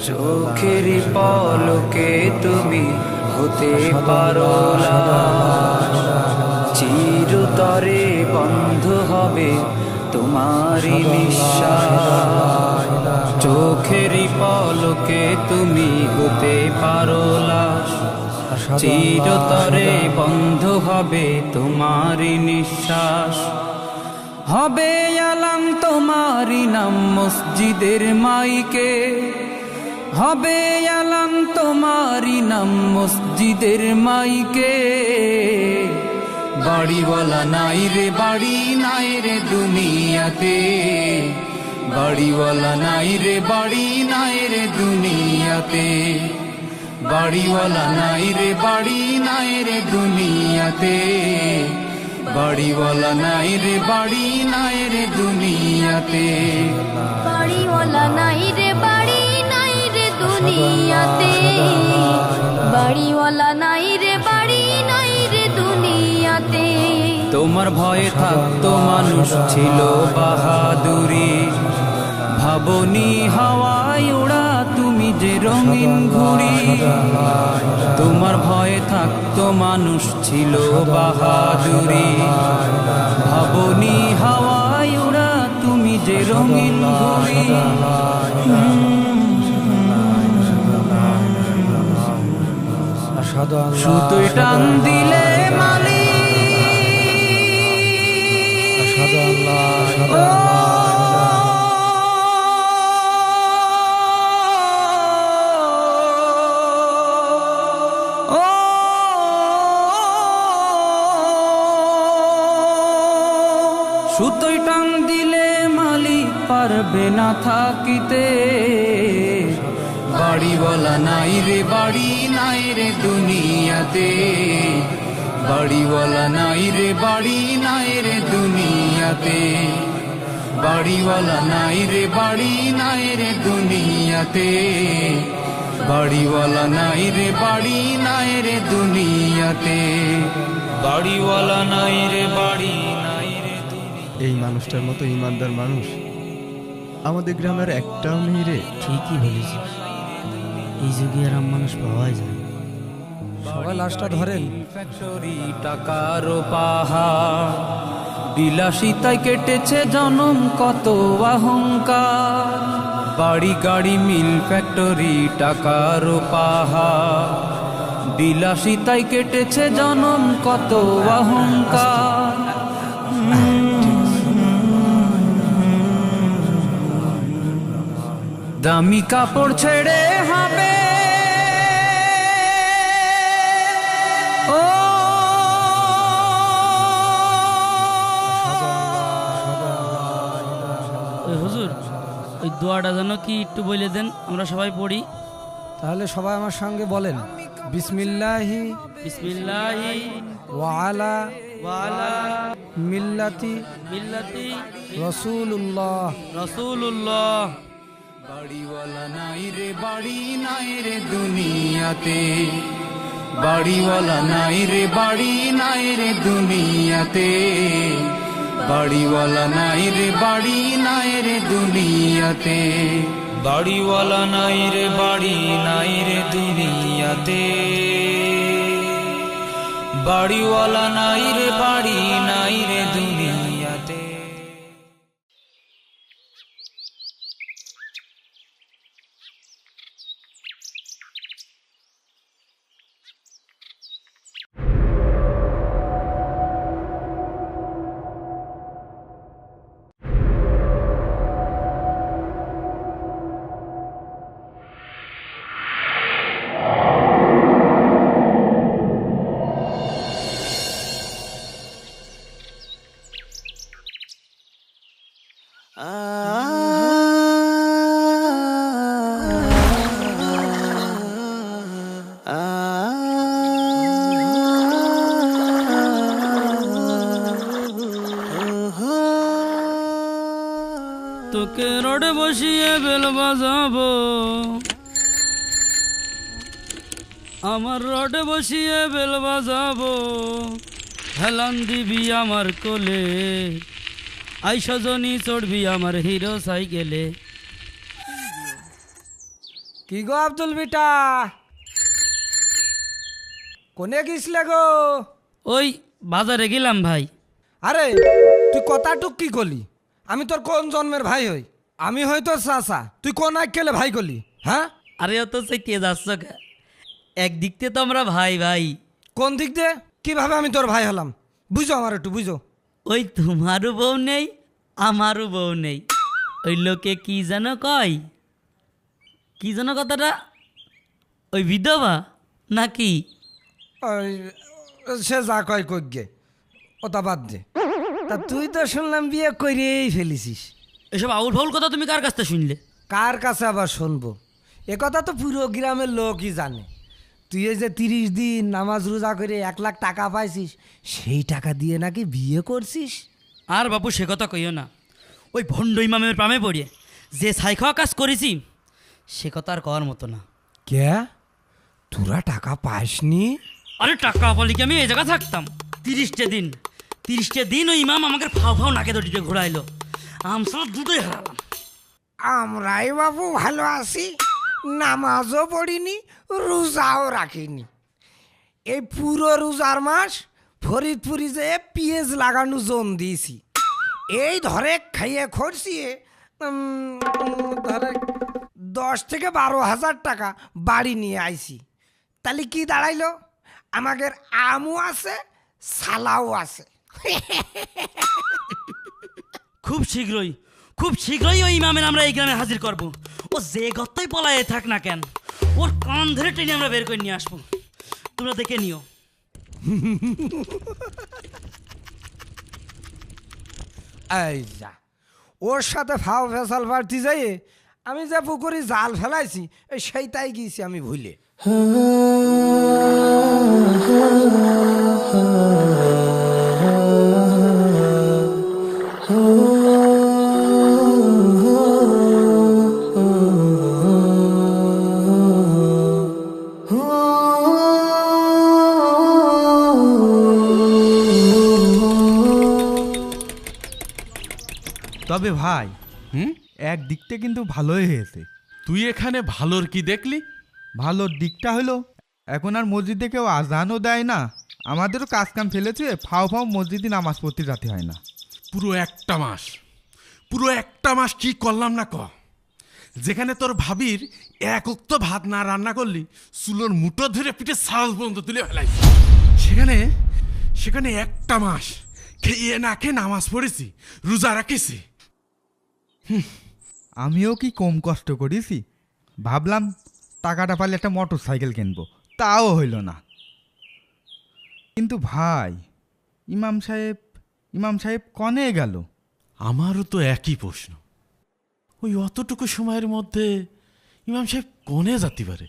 চোখের পলকে তুমি হতে পারো লাশ, চিরতরে বন্ধ হবে তোমারই নিঃশ্বাস। চোখের পলকে তুমি হতে পারো লাশ, চিরতরে বন্ধ হবে তোমারই নিঃশ্বাস। হবে আলাম তোমারই নাম মসজিদের মাইকে, হবে আলাম তোমারই নাম মসজিদের মাইকে। বাড়িওয়ালা নাই রে বাড়ি নাই রে দুনিয়াতে, বাড়িওয়ালা নাই রে বাড়ি নাই রে দুনিয়াতে, বাড়িওয়ালা নাই রে বাড়ি নাই রে দুনিয়াতে, বাড়িওয়ালা নাই রে বাড়ি নাই রে দুনিয়াতে, বাড়িওয়ালা নাই রে বাড়ি নাই রে দুনিয়াতে, বাড়িওয়ালা নাই রে বাড়ি নাই রে দুনিয়াতে। তোমার ভয়ে থাকতো মানুষ ছিল বাহাদুরি, ভাবনি হাওয়ায় ওড়া তুমি যে রঙিন ঘুড়ি। তোমার ভয়ে থাকতো মানুষ ছিল বাহাদুরি, ভাবনি হাওয়ায় ওড়া তুমি যে রঙিন ঘুড়ি। সুতোয় টান দিলে মালি সুতোয় টান দিলে মালিক পারবে না থাকিতে। বাড়িওয়ালা নাই রে বাড়ি নাই রে দুনিয়াতে, বাড়িওয়ালা নাই রে বাড়ি নাই রে দুনিয়াতে, বাড়িওয়ালা নাই রে বাড়ি নাই রে দুনিয়াতে, বাড়িওয়ালা নাই রে বাড়ি নাই রে দুনিয়াতে, বাড়িওয়ালা নাই রে বাড়ি নাই রে দুনিয়াতে। এই মানুষটার মতো ইমানদার মানুষ আমাদের গ্রামের একটাও নেই রে। ঠিকই বলেছিস, এই যুগে আর মানুষ পাওয়াই যায় না। সবাই লাশটা ধরেন। ফ্যাক্টরি টাকার পাহাড়, বিলাসিতায় কেটেছে জনম কত অহংকার। বাড়ি গাড়ি মিল ফ্যাক্টরি টাকার পাহাড়, বিলাসিতায় কেটেছে জনম কত অহংকার। দামি কাপড় ছেড়ে হবে ও হুজুর, ওই দোয়াটা যেন কি একটু বলে দেন, আমরা সবাই পড়ি। তাহলে সবাই আমার সঙ্গে বলেন, বিসমিল্লাহি বিসমিল্লাহি ওয়া আলা ওয়ালা মিল্লাতি মিল্লাতি রাসূলুল্লাহ। রাসূলুল্লাহ। বাড়িওয়ালা নাই রে বাড়ি নাই রে দুনিয়াতে, বাড়িওয়ালা নাই রে বাড়ি নাই রে দুনিয়াতে, বাড়িওয়ালা নাই রে বাড়ি নাই রে দুনিয়াতে, বাড়িওয়ালা নাই রে বাড়ি নাই রে দুনিয়াতে, বাড়িওয়ালা নাই রে বাড়ি নাই রে দুনিয়াতে। তোকে রডে বসিয়ে বেল বাজাবো, আমার রডে বসিয়ে বেল বাজাবো, হেলান দিবি আমার কোলে, আই সজনী চড়বি আমার হিরো সাইকেলে। কি গো আব্দুল বেটা, কোনে গেছিলে গো? ওই বাজারে গেলাম ভাই। আরে তুই কথাটুক কি করলি? আমি তোর কোন জন্মের ভাই হই? আমি হই তোর চাচা, তুই কোন আইকেলে ভাই করলি? হ্যাঁ, আরে অত চাইতে যাচ্ছ কে? একদিক থেকে তো আমরা ভাই ভাই। কোন দিক দিয়ে কিভাবে আমি তোর ভাই হলাম? বুঝো, আমার একটু বুঝো। ওই তোমারও বউ নেই আমারও বউ নেই, ওই লোকে কি যেন কয়, কি যেন কথাটা, ওই বিধবা নাকি? ওই সে যা কয় কই গে, ওটা বাদ দে। তা তুই তো শুনলাম বিয়ে করেই ফেলিছিস। এসব আউল ফাউল কথা তুমি কার কাছ থেকে শুনলে? কার কাছে আবার শুনবো? এ কথা তো পুরো গ্রামের লোকই জানে। তুই এই যে 30 দিন নামাজ রোজা করে 1 লাখ টাকা পাইছিস, সেই টাকা দিয়ে নাকি বিয়ে করছিস। আর বাপু সে কথা কইও না, ওই ভণ্ড ইমামের প্রামে পড়িয়ে যে ছাই খাওয়া কাজ করেছি সে কথা আর কওয়ার মতো না। কে, তোরা টাকা পাসনি? আরে টাকা বলি কি আমি এই জায়গা থাকতাম? 30টে দিন ওই ইমাম আমাকে ফাও ফাও নাকে দড়িতে ঘোরাইলো, আমসব দুটোই হারালাম। আমরাই বাবু ভালো আছি, নামাজও পড়িনি, রোজাও রাখিনি। এই পুরো রোজার মাস ফরিদপুরি যে পিঁয়াজ লাগানো জোন দিয়েছি, এই ধরে খাইয়ে খরচিয়ে ধরে 10 থেকে 12 হাজার টাকা বাড়ি নিয়ে আইছি। তাহলে কি দাঁড়াইলো? আমাদের আমও আছে, সালাও আছে। খুব শীঘ্রই ওই ইমামের আমরা এই গ্রামে হাজির করব। ও যে গত্তই পলায়ে থাক না কেন, ওর কান ধরে টেনে আমরা বের করে নিয়ে আসবো, তোমরা দেখে নিও। এই যা, ওর সাথে ফাও ফেসাল পারতি যাই আমি যে পুকুরে জাল ফেলাইছি সেইটাই গিয়েছি আমি ভুলে। তবে ভাই একদিকটা কিন্তু ভালোই হয়েছে। তুই এখানে ভালোর কি দেখলি? ভালোর দিকটা হলো এখন আর মসজিদে কেউ আজানও দেয় না, আমাদেরও কাজ কাম ফেলেছে, ফাও ফাও মসজিদে নামাজ পড়তে যেতে হয় না। পুরো একটা মাস কি করলাম না ক? যেখানে তোর ভাবির এক উক্ত ভাত না রান্না করলি চুলোর মুঠো ধরে পিঠে সাজ পর্যন্ত তুলে ফেলাইছি, সেখানে একটা মাস খেয়ে না খেয়ে নামাজ পড়েছি, রোজা রাখেছি। আমিও কি কম কষ্ট করেছি? ভাবলাম টাকাটা পারলে একটা মোটর সাইকেল কিনবো, তাও হইল না। কিন্তু ভাই ইমাম সাহেব কনে গেল? আমারও তো একই প্রশ্ন, ওই অতটুকু সময়ের মধ্যে ইমাম সাহেব কনে যেতে পারে?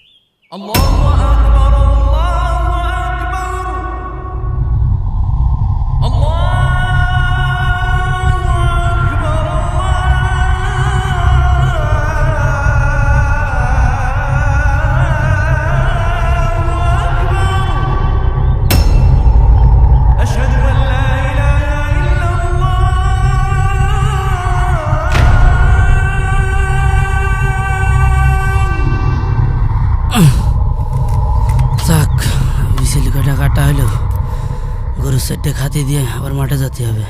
কাটা হলো, গরুর সেটে খাতে দিয়ে আবার মাঠে যেতে হবে।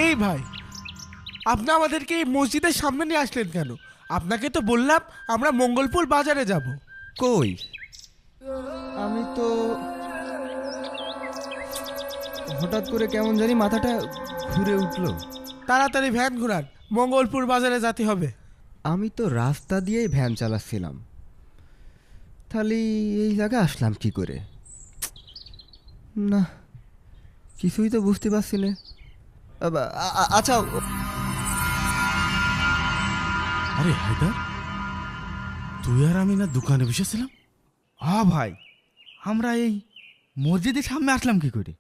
এই ভাই, আপনি আমাদেরকে এই মসজিদের সামনে নিয়ে আসলেন কেন? আপনাকে তো বললাম আমরা মঙ্গলপুর বাজারে যাব। কই, আমি তো হঠাৎ করে কেমন জানি মাথাটা ঘুরে উঠলো। তাড়াতাড়ি ভ্যান ঘোরান, মঙ্গলপুর বাজারে যেতে হবে। আমি তো রাস্তা দিয়েই ভ্যান চালাচ্ছিলাম, তাহলে এই জায়গায় আসলাম কি করে? না, কিছুই তো বুঝতে পারছি না। আচ্ছা, আরে হায়দার, তুই আর আমি না দোকানে বসেছিলাম? হ্যাঁ ভাই, আমরা এই মসজিদের সামনে আসলাম কি করে?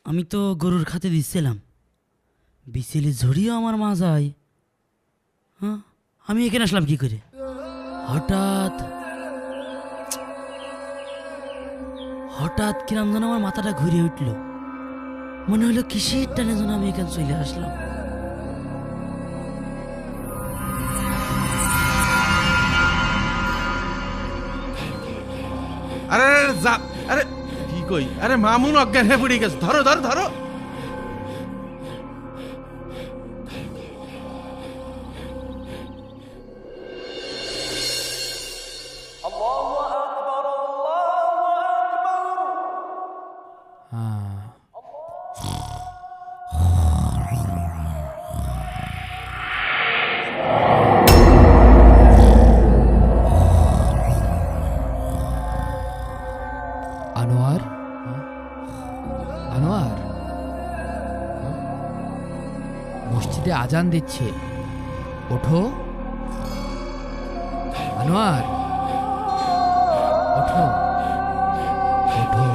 আমি তো গরুর খাতে দিচ্ছিলাম, বিচেলি ঝড়িও আমার মা যায়। হ্যাঁ, আমি এখানে আসলাম কি করে? হঠাৎ হঠাৎ কিরম যেন আমার মাথাটা ঘুরে উঠলো, মনে হলো কিসের টানে যেন আমি এখানে চলে আসলাম। আরে আরে, যা, আরে কি কই, আরে মামুন অজ্ঞান হয়ে পড়ে গেছে, ধরো ধরো ধরো। আনোয়ার, আনোয়ার, মসজিদে আজান দিচ্ছে, ওঠো। আনোয়ার, ওঠো ওঠো।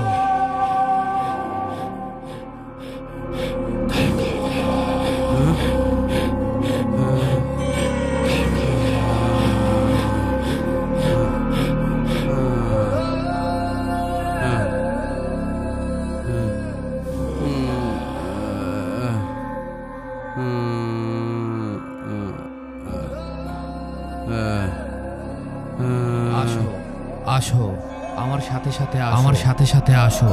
আসো আসো, আমার সাথে সাথে আসো, আমার সাথে সাথে আসো।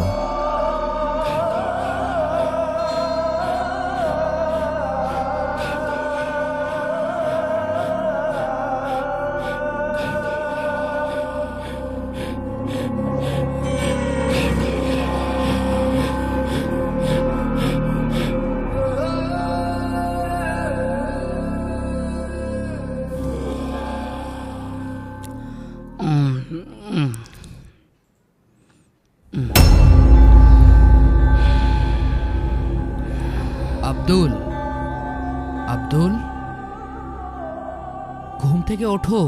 আব্দুল, আব্দুল, ঘুম থেকে ওঠো,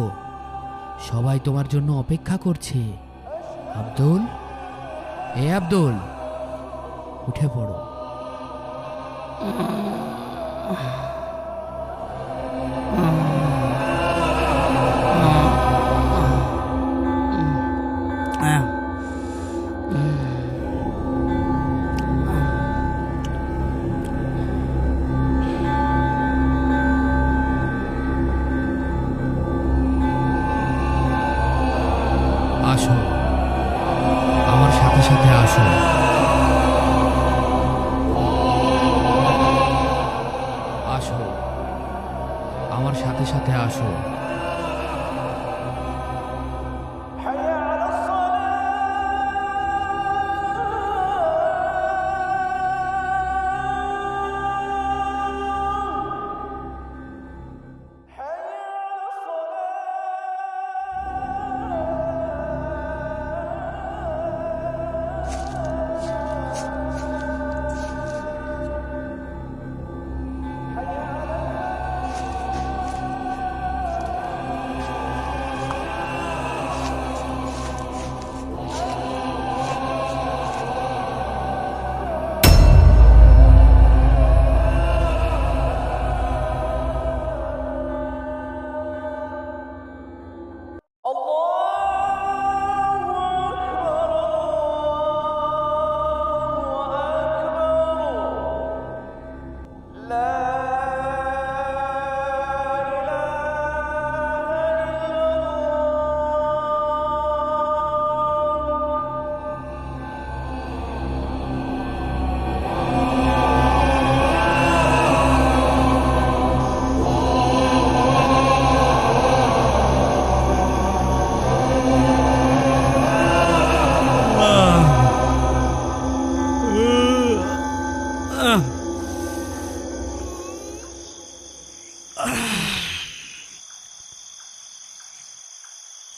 সবাই তোমার জন্য অপেক্ষা করছে। আব্দুল, এ আব্দুল, উঠে পড়ো। আসো, আমার সাথে সাথে আসো। আসো, আমার সাথে সাথে আসো।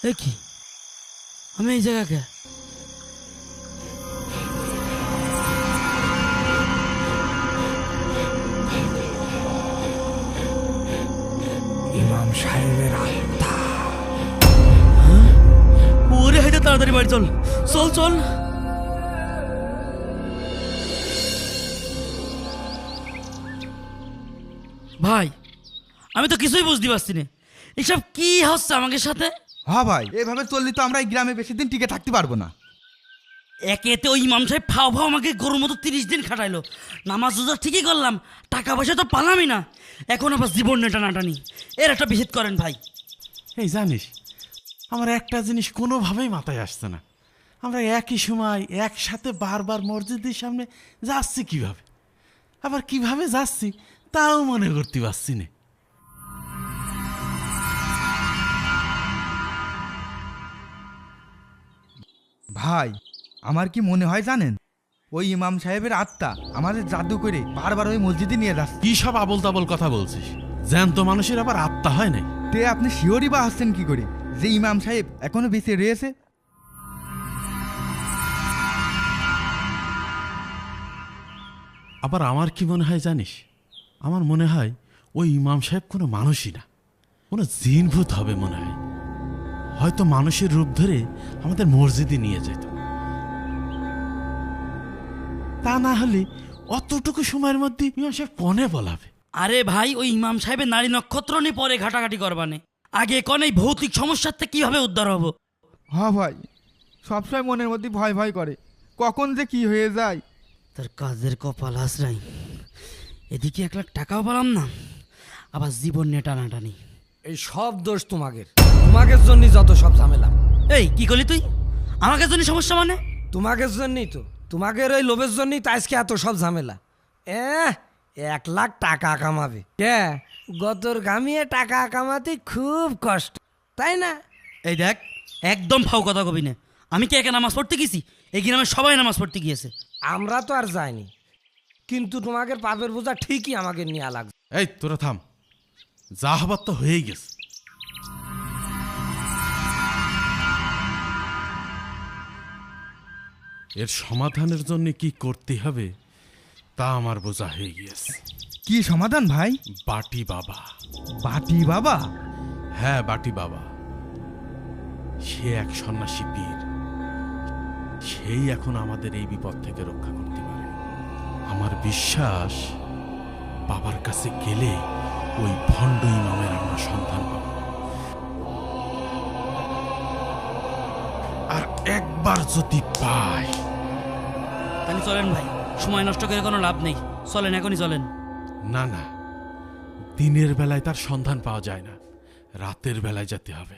এ কি আমি এই জায়গাকে ইমাম সাহেবের আত্মা। ওরে হাইতে তাড়াতাড়ি বাড়ি চল চল চল। ভাই আমি তো কিছুই বুঝতে পারছি না এসব কি হচ্ছে আমাকে সাথে। হ্যাঁ ভাই, এভাবে চললে তো আমরা এই গ্রামে বেশি দিন টিকে থাকতে পারবো না। একেতে ওই ইমাম সাহেব ফাও ফাও আমাকে গরুর মতো 30 দিন খাটাইলো, নামাজ রোজা ঠিকই করলাম, টাকা পয়সা তো পালামই না, এখন আবার জীবন টানাটানি, এর একটা বিহিত করেন ভাই। এই জানিস, আমার একটা জিনিস কোনোভাবেই মাথায় আসছে না, আমরা একই সময় একসাথে বারবার মসজিদের সামনে যাচ্ছি কিভাবে, আবার কিভাবে যাচ্ছি তাও মনে করতে পারছি না। ভাই আমার কি মনে হয় জানেন, ওই ইমাম সাহেবের আত্মা আমাদের জাদু করে বারবার ওই মসজিদে নিয়ে যাচ্ছে। কি সব আবল তাবল কথা বলছিস? জ্যান্ত মানুষের আবার আত্মা হয় নাই? তে আপনি শিওরই বা আসছেন কি করে যে ইমাম সাহেব এখনো বেঁচে রয়েছে? আবার আমার কি মনে হয় জানিস, আমার মনে হয় ওই ইমাম সাহেব কোনো মানুষই না, কোনো জিনভূত হবে মনে হয়, হয়তো মানুষের রূপ ধরে আমাদের মসজিদে নিয়ে যেত। তা না হলে অতটুকু সময়ের মধ্যে ইমাম সাহেব কনে বলাবে? আরে ভাই ওই ইমাম সাহেবের নারী নক্ষত্র নিয়ে পরে ঘাটাঘাটি করবানে, আগে কোন এই ভৌতিক সমস্যার থেকে কিভাবে উদ্ধার হবো। হ্যাঁ ভাই, সবসময় মনের মধ্যে ভয় ভয় করে কখন যে কি হয়ে যায়। তার কাজের কপাল হাসরাই, এদিকে 1 লাখ টাকাও পেলাম না, আবার জীবন নিয়ে টানাটানি। এই সব দোষ তোমাদের জন্যই যত সব ঝামেলা। এই কি করলি তুই? আমাকে জন্য সমস্যা মানে? তোমাদের জন্যই তো, তোমাদের ওই লোভের জন্যই তো আজকে এত সব ঝামেলা। 1 লাখ টাকা কামাবে কে? গতর গামিয়ে টাকা কামাতে খুব কষ্ট, তাই না? এই দেখ, একদম ফাও কথা কবি না, আমি কি একা নামাজ পড়তে গেছি? এই গ্রামে সবাই নামাজ পড়তে গিয়েছে। আমরা তো আর যাইনি, কিন্তু তোমাদের পাপের বোঝা ঠিকই আমাকে নিয়ে লাগছে। এই তোরা থাম, যা হবার তো হয়েই গেছে। এর সমাধানের জন্য কি করতে হবে তা আমার বোঝা হয়ে গিয়েছে। কি সমাধান ভাই? বাটি বাবা। বাটি বাবা? হ্যাঁ, বাটি বাবা। সে এক সন্ন্যাসী পীর, সেই এখন আমাদের এই বিপদ থেকে রক্ষা করতে পারে। আমার বিশ্বাস বাবার কাছে গেলে ওই ভণ্ড ইমামের আমরা সন্ধান পাব, আর একবার যদি পাই। তাহলে চলেন ভাই, সময় নষ্ট করে কোনো লাভ নেই, চলেন এখনই চলেন। না না, দিনের বেলায় তার সন্ধান পাওয়া যায় না, রাতের বেলায় যেতে হবে।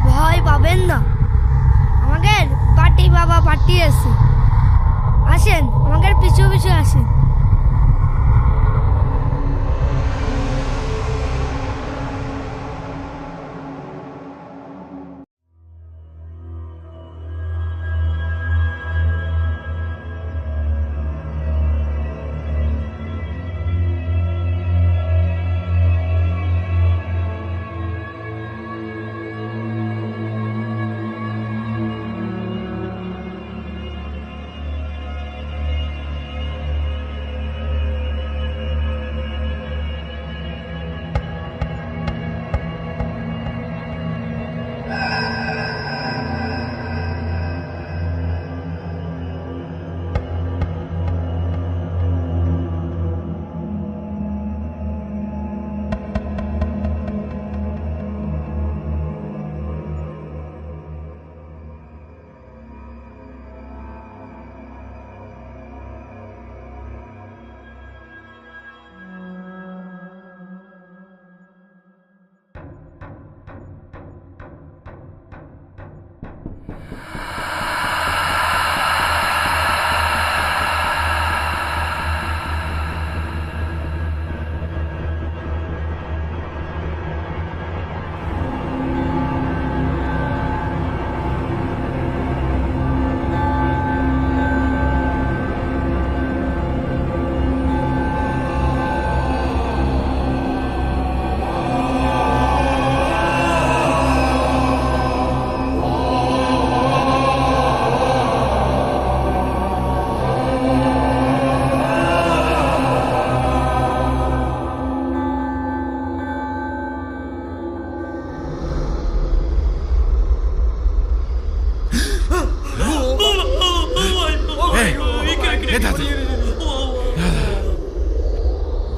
ভয় পাবেন না, আমাদের পার্টি বাবা পাঠিয়েছে, আসেন আমাদের পিছু পিছু আসেন।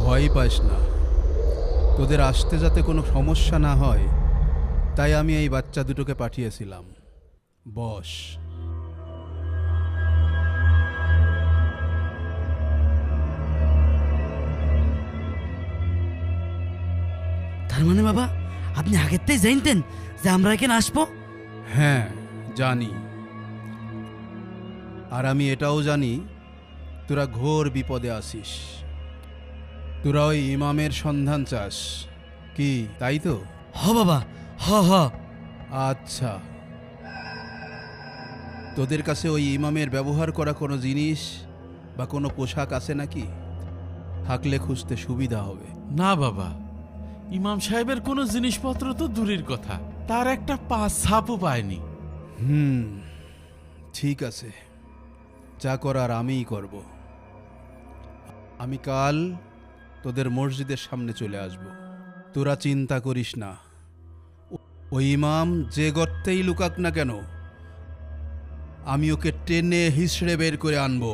ভয় পাস না, তোদের আসতে যাতে কোনো সমস্যা না হয় তাই আমি এই বাচ্চা দুটোকে পাঠিয়েছিলাম। বস। তার মানে বাবা আপনি আগের থেকে জানতেন যে আমরা এখানে আসবো? হ্যাঁ জানি, আর আমি এটাও জানি তোরা ঘোর বিপদে আসিস। তোরা ওই ইমামের সন্ধান চাস কি, তাই তো? হ বাবা, হ হ। আচ্ছা, তোদের কাছে ওই ইমামের ব্যবহার করা কোনো জিনিস বা কোনো পোশাক আছে নাকি? থাকলে খুঁজতে সুবিধা হবে। না বাবা, ইমাম সাহেবের কোনো জিনিসপত্র তো দূরের কথা, তার একটা পাঁচ ছাপও পায়নি। ঠিক আছে, যা করার আমিই করব। আমি কাল তোদের মসজিদের সামনে চলে আসব। তোরা চিন্তা করিস না, ওই ইমাম যে গর্তেই লুকাক না কেন আমি ওকে টেনে হিসড়ে বের করে আনবো।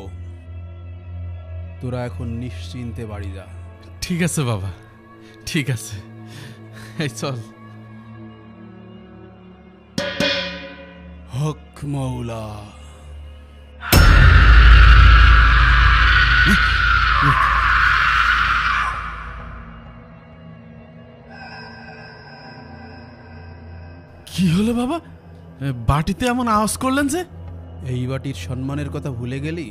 তোরা এখন নিশ্চিন্তে বাড়ি যা। ঠিক আছে বাবা, ঠিক আছে, এই চল। হক মৌলা। কি হলো বাবা, বাটিতে এমন আওয়াজ করলেন যে? এই বাটির সম্মানের কথা ভুলে গেলি?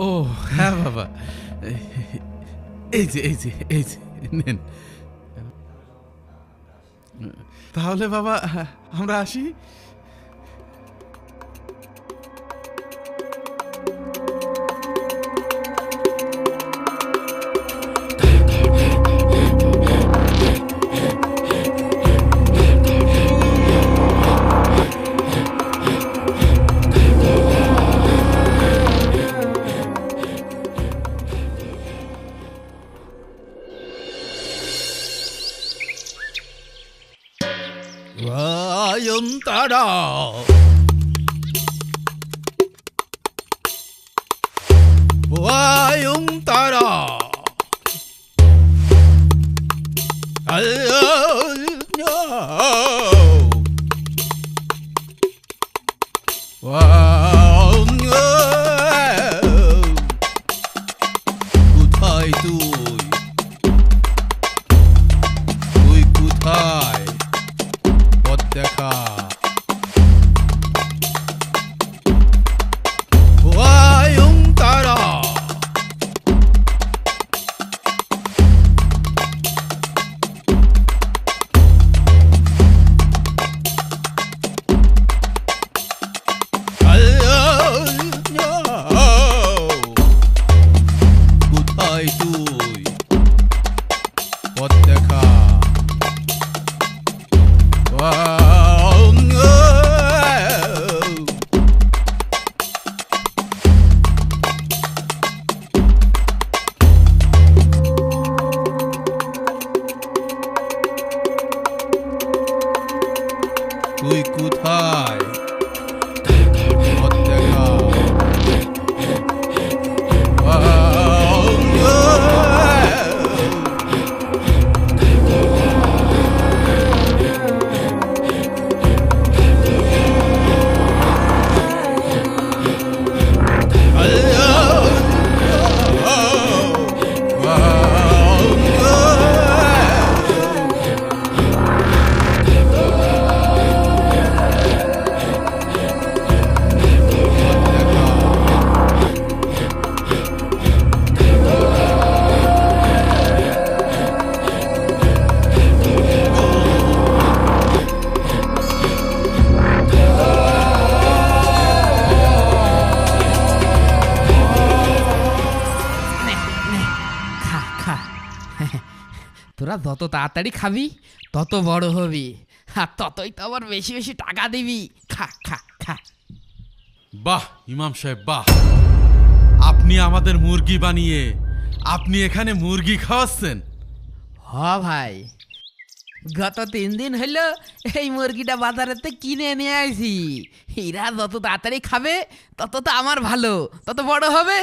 ও হ্যাঁ বাবা, এই যে এই যে এই যে নেন। তাহলে বাবা আমরা আসি। তারা তারা কোথায় তুই কোথায়? পথ দেখা। তারা কোথায় তুই? পথ দেখা। তুই কোথায়? পথ দেখা। তোরা যত তাড়াতাড়ি খাবি তত বড় হবি, আর ততই তো আবার বেশি বেশি টাকা দিবি। খা খা খা। বাহ ইমাম সাহেব বাহ, আপনি আমাদের মুরগি বানিয়ে আপনি এখানে মুরগি খাওয়াচ্ছেন। হ ভাই, গত 3 দিন হলো এই মুরগিটা বাজারেতে কিনে নিয়ে আসি। এরা যত তাড়াতাড়ি খাবে তত তো আমার ভালো, তত বড় হবে।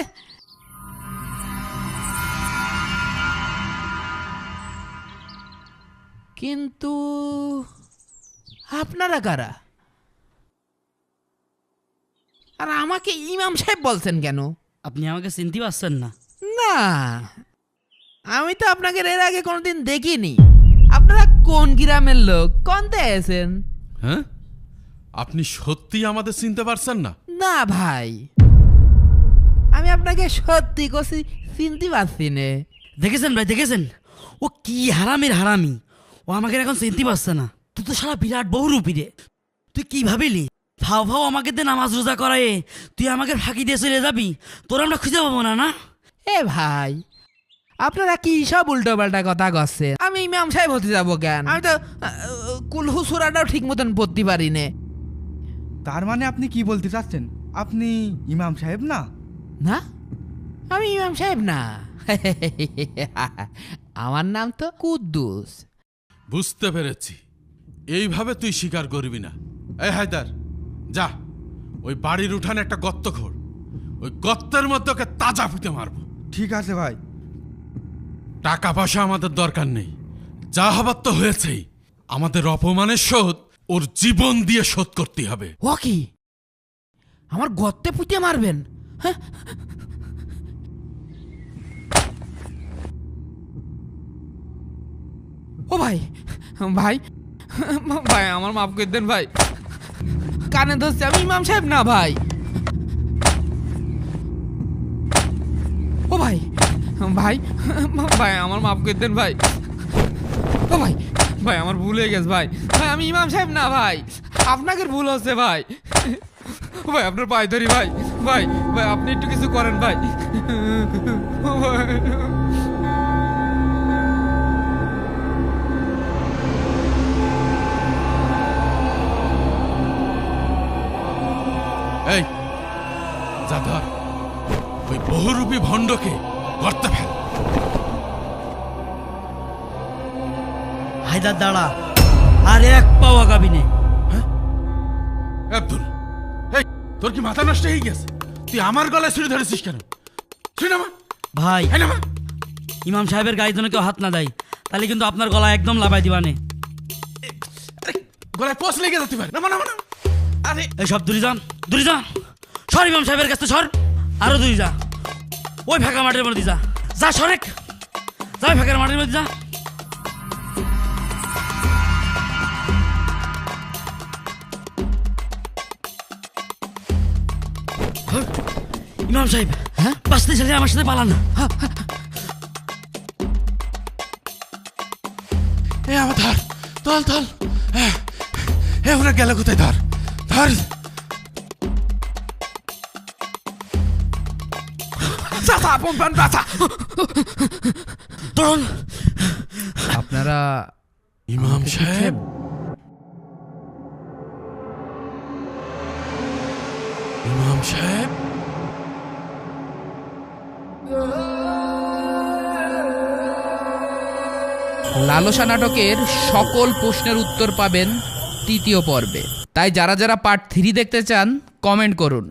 কিন্তু আপনারা কারা? আর আমাকে ইমাম সাহেব বলছেন কেন? আপনি আমাকে চিনতে পারছেন না? না, আমি তো আপনাকে এর আগে কোনোদিন দেখিনি। আপনারা কোন গ্রামের লোক? কোনতে আছেন? হ্যাঁ, আপনি সত্যি আমাদের চিনতে পারছেন না? না ভাই, আমি আপনাকে সত্যি কছি চিনতে পারছি না। দেখেছেন ভাই, দেখেছেন ও কি হারামির হারামি। ও আমাকে এখন চিনতে পারছে না। তুই তো সারা বিরাট বহুরূপী রে। তুই কি ভাবিলি ফাও ফাও আমাকে দিয়ে নামাজ রোজা করায় তুই আমাকে ফাঁকি দিয়ে চলে যাবি? তোর আমরা খুঁজে পাবো না না? এ ভাই, আপনারা কি সব উল্টো পাল্টা কথা করছেন? আমি ইমাম সাহেব হতে যাবো কেন? আমি তো কুলহু সূরাটাও ঠিক মতন পড়তে পারি না। তার মানে আপনি কি বলতে চাচ্ছেন? আপনি ইমাম সাহেব না? না, আমি ইমাম সাহেব না। আমার নাম তো কুদ্দুস। বুঝতে পেরেছি, এইভাবে তুই স্বীকার করবি না। এই হায়দার, যা ওই বাড়ির উঠানে একটা গর্ত খোঁড়। ওই গর্তের মধ্যে ওকে তাজা ফুটে মারবো। ঠিক আছে ভাই। টাকা পয়সা আমাদের দরকার নেই, যা হবার তো হয়েছেই। আমাদের অপমানের শোধ ওর জীবন দিয়ে শোধ করতে হবে। ও কি আমার গর্তে পুঁতে মারবেন? হ্যাঁ, ও ভাই, ভাই ভাই আমার মাফ করে দেন ভাই। কানে ধরছে, আমি ইমাম সাহেব না ভাই। ও ভাই, ভাই ভাই আমার মাফ করে দেন ভাই। ও ভাই, ভাই আমার ভুল হয়ে গেছে ভাই। ভাই আমি ইমাম সাহেব না ভাই, আপনাকে ভুল হচ্ছে ভাই। ভাই আপনার পায়ে ধরি ভাই। ভাই ভাই আপনি একটু কিছু করেন ভাই। এই যা, ধর ওই বহুরূপী ভণ্ডকে গর্তে ফেল। হায়দার দাঁড়া, আর এক পাও আগাবি নে। আব্দুল, এই তোর কি মাথা নষ্ট হয়ে গেছে? তুই আমার গলায় ছুরি ধরেছিস কেন? ভাই, ইমাম সাহেবের গায়ে যেন কেউ হাত না দেয়, তাহলে কিন্তু আপনার গলা একদম লাগাই দিবানে। গলায় পোষ লেগে যেতে পারে। নামা নামা নামা। আরে এই সব দূরে যান, দূরে যা। সর ইমাম সাহেবের কাছে সর, আরো দূরে যা। ওই ফাঁকা মাঠের মধ্যে যা, যা সরেক, যা ফাঁকা মাঠের মধ্যে যা। ইমাম সাহেব, হ্যাঁ বাঁচতে চাইলে আমার সাথে পালান। এ আমার ধর, তল তল। এ ওরা গেল কোথায়? ধর ধর। আপনারা ইমাম সাহেব? ইমাম সাহেব? লালসা নাটকের সকল প্রশ্নের উত্তর পাবেন 3য় পর্বে। তাই যারা যারা পার্ট 3 দেখতে চান কমেন্ট করুন।